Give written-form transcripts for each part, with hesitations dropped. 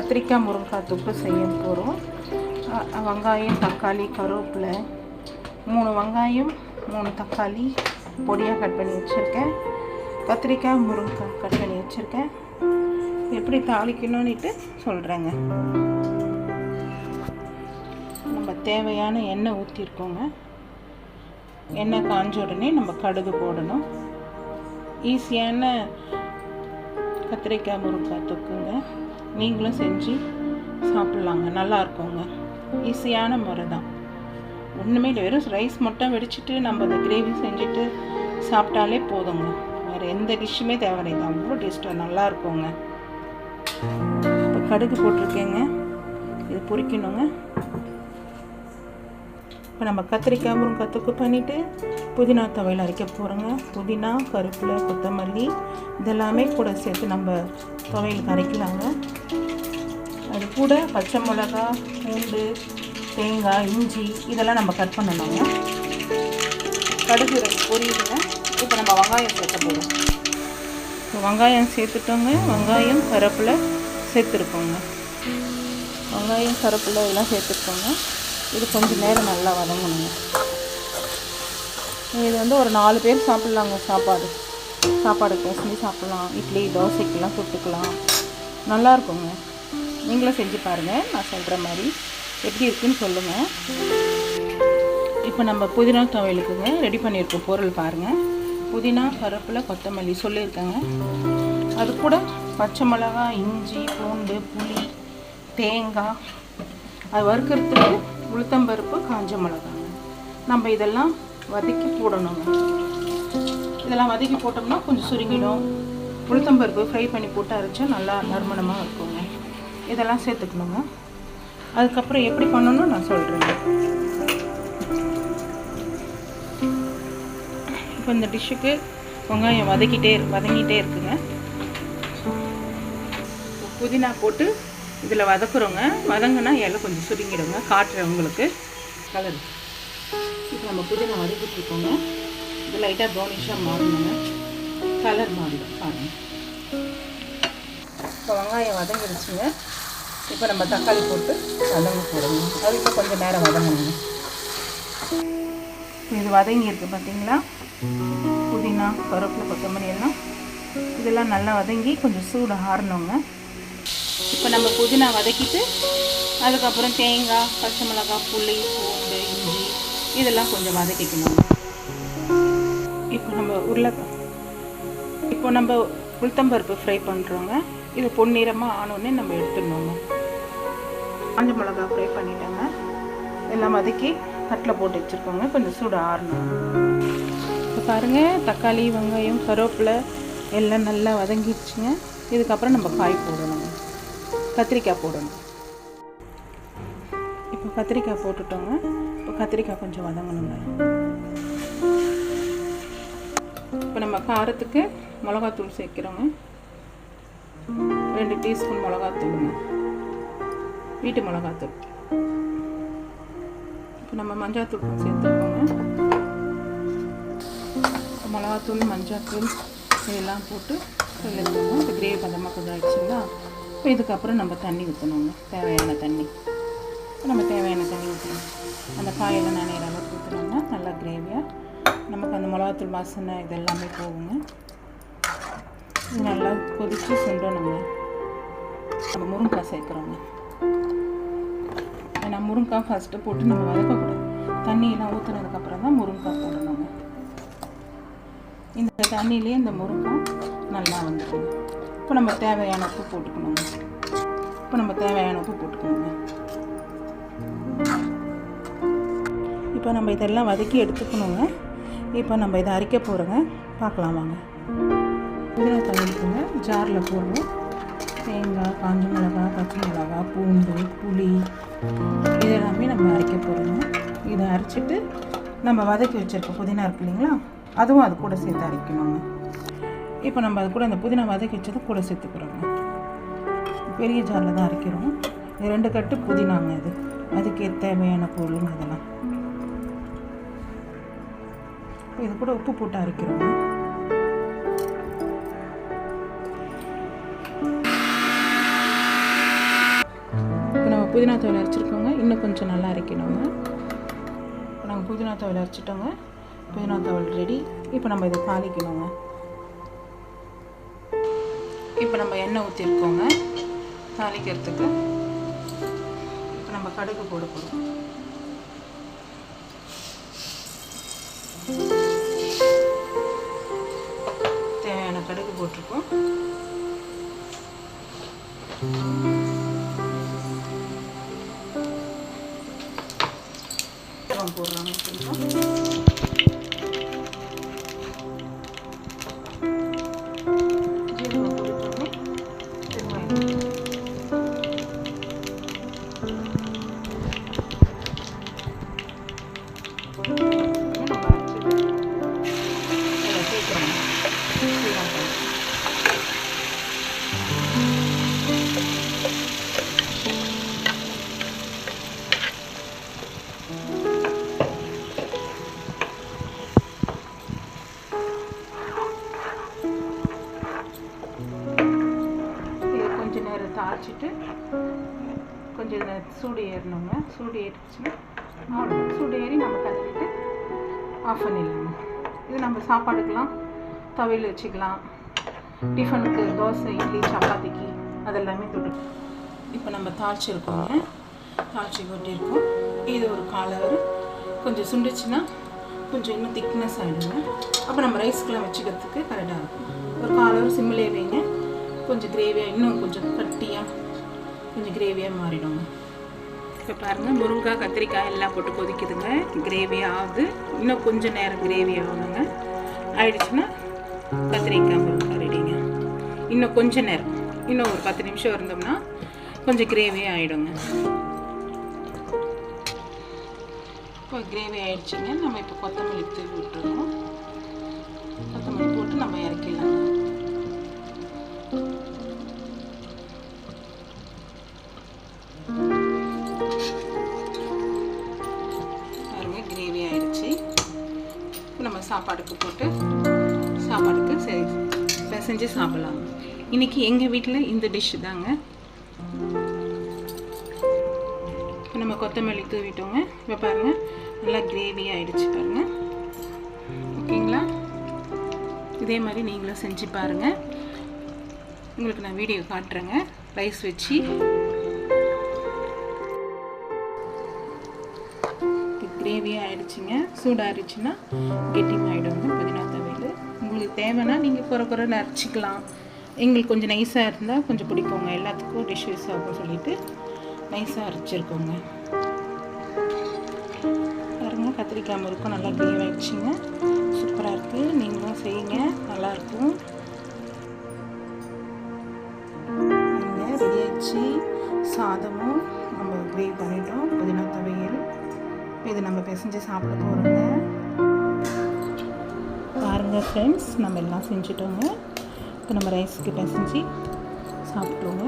கத்திரிக்காய் முருங்கைக்காய் தொக்கு செய்ய போகிறோம். வெங்காயம், தக்காளி, கருவேப்பிலை, 3 வெங்காயம், 3 தக்காளி பொடியாக கட் பண்ணி வச்சுருக்கேன். கத்திரிக்காய் முருங்கைக்காய் கட் பண்ணி வச்சுருக்கேன். எப்படி தாளிக்கணும்னுட்டு சொல்கிறேங்க. நம்ம தேவையான எண்ணெய் ஊற்றிருக்கோங்க. எண்ணெய் காஞ்ச உடனே நம்ம கடுகு போடணும். ஈஸியான கத்திரிக்காய் முருங்கைக்காய் தொக்குங்க. நீங்களும் செஞ்சு சாப்பிட்லாங்க, நல்லா இருக்குங்க. ஈஸியான முறை தான், ஒன்றுமே இல்லை. வெறும் ரைஸ் மட்டும் வெடிச்சிட்டு நம்ம அந்த கிரேவி செஞ்சுட்டு சாப்பிட்டாலே போதுங்க. வேறு எந்த டிஷ்ஷுமே தேவையில்லை. அவ்வளோ டேஸ்ட்டாக நல்லா இருக்குங்க. இப்போ கடுகு போட்டிருக்கேங்க, இது பொரிக்கணுங்க. இப்போ நம்ம கத்திரிக்காய் முருங்கைக்காய் தொக்கு பண்ணிவிட்டு புதினா துவையல் அரைக்க போகிறோங்க. புதினா, கருவேப்பிலை, கொத்தமல்லி இதெல்லாமே கூட சேர்த்து நம்ம துவையலுக்கு அரைக்கலாங்க. அது கூட பச்சை மிளகா, பூண்டு, தேங்காய், இஞ்சி இதெல்லாம் நம்ம கட் பண்ணணுங்க. கடுகு பொரியுதுங்க. இப்போ நம்ம வெங்காயம் சேர்க்க போகிறோம். இப்போ வெங்காயம் சேர்த்துட்டோங்க. வெங்காயம், கருவேப்பிலை சேர்த்துருக்கோங்க. வெங்காயம், கருவேப்பிலை இதெல்லாம் சேர்த்துருக்கோங்க. இது கொஞ்சம் நேரம் நல்லா வதங்கணுங்க. இது வந்து ஒரு 4 பேர் சாப்பிட்லாங்க. சாப்பாடு பேசி சாப்பிட்லாம். இட்லி, தோசைக்கெல்லாம் சுட்டுக்கலாம், நல்லாயிருக்குங்க. நீங்களும் செஞ்சு பாருங்கள். நான் சொல்கிற மாதிரி எப்படி இருக்குன்னு சொல்லுங்கள். இப்போ நம்ம புதினா துவையலுக்குங்க ரெடி பண்ணியிருக்கோம். பொருள் பாருங்கள். புதினா, கருவேப்பிலை, கொத்தமல்லி சொல்லியிருக்கேங்க. அது கூட பச்சை மிளகா, இஞ்சி, பூண்டு, புளி, தேங்காய், அது வறுக்கிறதுக்கு உளுத்தம்பருப்பு, காஞ்ச மிளகாங்க. நம்ம இதெல்லாம் வதக்கி போடணுங்க. இதெல்லாம் வதக்கி போட்டோம்னா கொஞ்சம் சுருங்கிடும். உளுத்தம்பருப்பு ஃப்ரை பண்ணி போட்டு அரைச்சா நல்லா நறுமணமாக இருக்குங்க. இதெல்லாம் சேர்த்துக்கணுங்க. அதுக்கப்புறம் எப்படி பண்ணணும்னு நான் சொல்கிறேங்க. இப்போ இந்த டிஷ்ஷுக்கு வெங்காயம் வதங்கிட்டே இருக்குங்க. புதினா போட்டு இதில் வதக்குறோங்க. வதங்கினா இலை கொஞ்சம் சுருங்கிடுங்க. காட்டுறவங்களுக்கு கலர். இப்போ நம்ம புதினா வதக்கிட்டுருக்கோங்க. இது லைட்டாக ப்ரௌனிஷாக மாறணுங்க. கலர் மாறிடும் பாருங்கள். இப்போ வெங்காயம் வதங்கிடுச்சுங்க. இப்போ நம்ம தக்காளி போட்டு வதங்க போடுங்க. அது இப்போ கொஞ்சம் நேரம் வதங்கணுங்க. இது வதங்கியிருக்கு பார்த்தீங்களா? புதினா, கருவேப்பிலை, கொத்தமல்லி எல்லாம் இதெல்லாம் நல்லா வதங்கி கொஞ்சம் சூடு ஆறணுங்க. இப்போ நம்ம புதினா வதக்கிட்டு அதுக்கப்புறம் தேங்காய், பச்சை மிளகாய், புளி, பூண்டு, இஞ்சி இதெல்லாம் கொஞ்சம் வதக்கிக்கணும். இப்போ நம்ம உளுத்தம்பருப்பு ஃப்ரை பண்ணுறோங்க. இது பொன்னிறமாக ஆனோடனே நம்ம எடுத்துடணுங்க. காஞ்ச மிளகா ஃப்ரை பண்ணிட்டோங்க. எல்லாம் வதக்கி தட்டில் போட்டு வச்சுருக்கோங்க. கொஞ்சம் சூடு ஆறணும். இப்போ பாருங்கள், தக்காளி, வெங்காயம், கருவேப்பிலை எல்லாம் நல்லா வதங்கிடுச்சுங்க. இதுக்கப்புறம் நம்ம காய் போடணுங்க. கத்திரிக்காய் போடணும். இப்போ கத்திரிக்காய் போட்டுட்டோங்க. இப்போ கத்திரிக்காய் கொஞ்சம் வதங்கணுங்க. இப்போ நம்ம காரத்துக்கு மிளகாத்தூள் சேர்க்குறோங்க. 2 டீஸ்பூன் மிளகாத்தூளுங்க, வீட்டு மிளகாத்தூள். இப்போ நம்ம மஞ்சாத்தூள் சேர்த்துருக்கோங்க. மிளகாத்தூள், மஞ்சாத்தூள் இதெல்லாம் போட்டு எடுத்துக்கோங்க. இப்போ கிரேவி பதமாக கொஞ்சம் ஆயிடுச்சுங்களா? இப்போ இதுக்கப்புறம் நம்ம தண்ணி ஊற்றணுங்க. தேவையான தண்ணி. நம்ம தேவையான தண்ணி ஊற்றணும். அந்த காயெல்லாம் நனையிற அளவுக்கு ஊற்றணும்னா நல்லா கிரேவியாக நமக்கு அந்த மிளகாத்தூள் வாசனை இதெல்லாமே போகுங்க. இது நல்லா கொதித்து சுண்டணுங்க. நம்ம முருங்கைக்காய் சேர்க்குறோங்க. ஏன்னா முருங்கைக்காய் ஃபஸ்ட்டு போட்டு நம்ம வதக்கக்கூடாது. தண்ணியெல்லாம் ஊற்றுனதுக்கப்புறம் தான் முருங்கைக்காய் போடணுங்க. இந்த தண்ணியிலே இந்த முருங்கைக்காய் நல்லா வந்துடுங்க. இப்போ நம்ம தேவையான உப்பு போட்டுக்கணுங்க. இப்போ நம்ம இதெல்லாம் வதக்கி எடுத்துக்கணுங்க. இப்போ நம்ம இதை அரைக்க போகிறோங்க. பார்க்கலாம் வாங்க. புதினா தவிர்த்துங்க. ஜாரில் போடுவோம். தேங்காய், காஞ்ச மிளகாய், பச்சை மிளகாய், பூண்டு, புளி இதெல்லாமே நம்ம அரைக்க போகிறோங்க. இதை அரைச்சிட்டு நம்ம வதக்கி வச்சுருக்க புதினா இருக்கு இல்லைங்களா, அதுவும் அது கூட சேர்த்து அரைக்கணுங்க. இப்போ நம்ம அது கூட அந்த புதினா வதக்கி வச்சதை கூட சேர்த்துக்கிறோங்க. பெரிய ஜாரில் தான் அரைக்கிறோம். இது 2 கட்டு புதினாங்க. இது அதுக்கு தேவையான பொருளுங்க இதெல்லாம். இது கூட உப்பு போட்டு அரைக்கிறோங்க. புதினா துவையல் அரைச்சிருக்கோங்க. இன்னும் கொஞ்சம் நல்லா அரைக்கணுங்க. இப்போ நாங்கள் புதினா துவையல் அரைச்சிட்டோங்க. புதினா துவையல் ரெடி. இப்போ நம்ம இதை தாளிக்கணுங்க. இப்போ நம்ம எண்ணெய் ஊற்றிருக்கோங்க தாளிக்கிறதுக்கு. இப்போ நம்ம கடுகு போட போகிறோம். தேவையான கடுகு போட்டிருக்கோம். போடுறாங்க கொஞ்சம். ஜீரகம் போட்டுட்டோமே. வெங்காயம் கொஞ்ச நேரம் தாளிச்சிட்டு கொஞ்சம் சூடு ஏறணுங்க. சூடு ஏறிடுச்சுன்னா சூடு ஏறி நம்ம கலரிட்டு ஆஃப் பண்ணிடலாங்க. இது நம்ம சாப்பாடுக்கெலாம் துவையல் வச்சுக்கலாம், டிஃபனுக்கு தோசை, இட்லி, சப்பாத்திக்கு அதெல்லாமே தொட்டு. இப்போ நம்ம தாளிச்சிருக்கோங்க. தாளிச்சி கொட்டியிருக்கோம். இது ஒரு 1/4 ஹவர் கொஞ்சம் சுண்டுச்சுன்னா கொஞ்சம் இன்னும் திக்னஸ் ஆகிடுங்க. அப்போ நம்ம ரைஸ்க்கெலாம் வச்சுக்கிறதுக்கு கரெக்டாக இருக்கும். ஒரு 1/4 ஹவர் சிம்மிலே வைங்க. கொஞ்சம் கிரேவியாக, இன்னும் கொஞ்சம் கட்டியாக, கொஞ்சம் கிரேவியாக மாறிடுங்க. இப்போ பாருங்கள், முருங்கைக்காய், கத்திரிக்காய் எல்லாம் போட்டு கொதிக்குதுங்க. கிரேவியாக ஆகுது. இன்னும் கொஞ்சம் நேரம் கிரேவி ஆகணுங்க. ஆயிடுச்சுன்னா கத்திரிக்காய் முருங்கைக்காய் ரெடிங்க. இன்னும் கொஞ்சம் நேரம், இன்னும் ஒரு 10 நிமிஷம் இருந்தோம்னா கொஞ்சம் கிரேவியாக ஆகிடுங்க. இப்போ கிரேவி ஆகிடுச்சிங்க. நம்ம இப்போ கொத்தமல்லி தூவி விட்டுருவோம். கொத்தமல்லி போட்டு நம்ம இறக்கிடலாம். பாருங்க, கிரேவி ஆயிடுச்சு. நம்ம சாப்பாடுக்கு போட்டு சாப்பாடுக்கு செஞ்சு சாப்பிடலாம். இன்னைக்கு எங்கள் வீட்டில் இந்த டிஷ் தாங்க. இப்போ நம்ம கொத்தமல்லி தூவிட்டோங்க. இப்போ பாருங்கள், நல்லா கிரேவி ஆகிடுச்சு பாருங்கள். ஓகேங்களா? இதே மாதிரி நீங்களும் செஞ்சு பாருங்கள். உங்களுக்கு நான் வீடியோ காட்டுறேங்க. ரைஸ் வச்சு கிரேவியாக ஆகிடுச்சிங்க. சூடாகிடுச்சுன்னா கெட்டிமாகிடுங்க புதினா துவையல். உங்களுக்கு தேவைன்னா நீங்கள் குறை நரைச்சிக்கலாம். எங்களுக்கு கொஞ்சம் நைஸாக இருந்தால் கொஞ்சம் பிடிக்குங்க. எல்லாத்துக்கும் டிஷ் யூஸ் ஆகும் சொல்லிவிட்டு நைஸாக அரைச்சிருக்கோங்க. பாருங்கள், கத்திரிக்காய் முறுக்கும் நல்லா கிரேவி ஆகிடுச்சிங்க. சூப்பராக இருக்குது. நீங்களும் செய்யுங்க, நல்லாயிருக்கும். ரெடி ஆகிடுச்சு. சாதமும் நம்ம கிரேவி பண்ணிட்டோம். புதினா துவையல். இது நம்ம பிசைஞ்சு சாப்பிட போகிறோங்க. பாருங்கள் ஃப்ரெண்ட்ஸ், நம்ம எல்லாம் செஞ்சுட்டோங்க. இப்போ நம்ம ரைஸுக்கு பிசைஞ்சு சாப்பிட்ருவோங்க.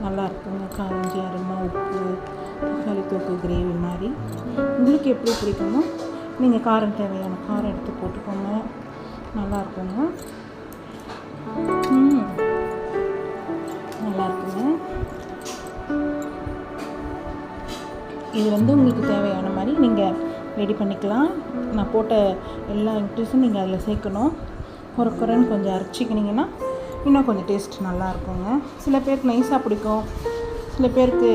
நல்லா இருக்குங்க. காரஞ்சி, அருமை, உப்பு, தக்காளி தொக்கு கிரேவி மாதிரி. உங்களுக்கு எப்படி பிடிக்குமோ நீங்கள் காரம் தேவையான காரம் எடுத்து போட்டுக்கோங்க. நல்லா இருக்குங்க. நல்லா இருக்குங்க. இது உங்களுக்கு தேவையான மாதிரி நீங்கள் ரெடி பண்ணிக்கலாம். நான் போட்ட எல்லா இன்க்ரீஸும் நீங்கள் அதில் சேர்க்கணும். குறைன்னு கொஞ்சம் அரைச்சிக்கினீங்கன்னா இன்னும் கொஞ்சம் டேஸ்ட் நல்லாயிருக்குங்க. சில பேருக்கு நைஸாக பிடிக்கும், சில பேருக்கு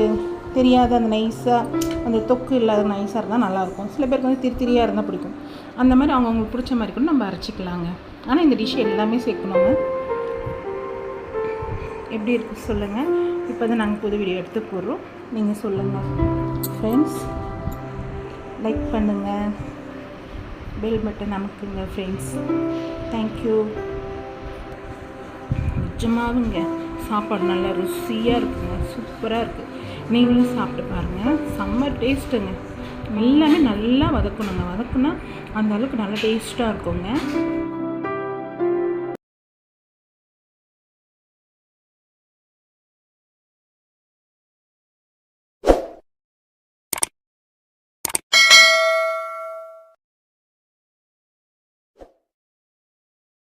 தெரியாத அந்த நைஸாக அந்த தொக்கு இல்லாத நைஸாக இருந்தால் நல்லாயிருக்கும். சில பேருக்கு திரியாக இருந்தால் பிடிக்கும். அந்த மாதிரி அவங்களுக்கு பிடிச்ச மாதிரி கூட நம்ம அரைச்சிக்கலாங்க. ஆனால் இந்த டிஷ் எல்லாமே சேர்க்கணுங்க. எப்படி இருக்குது சொல்லுங்கள். இப்போ தான் நாங்கள் புது வீடியோ எடுத்து போடுறோம். நீங்கள் சொல்லுங்கள் ஃப்ரெண்ட்ஸ். லைக் பண்ணுங்கள், பெல் பட்டன் அமுக்குங்க ஃப்ரெண்ட்ஸ். தேங்க்யூ. நிஜமாகுங்க, சாப்பாடு நல்லா ருசியாக இருக்குங்க. சூப்பராக இருக்குது. நீங்களும் சாப்பிட்டு பாருங்கள். செம்ம டேஸ்ட்டுங்க. எல்லாமே நல்லா வதக்கணுங்க. வதக்குனா அந்த அளவுக்கு நல்லா டேஸ்ட்டாக இருக்குங்க.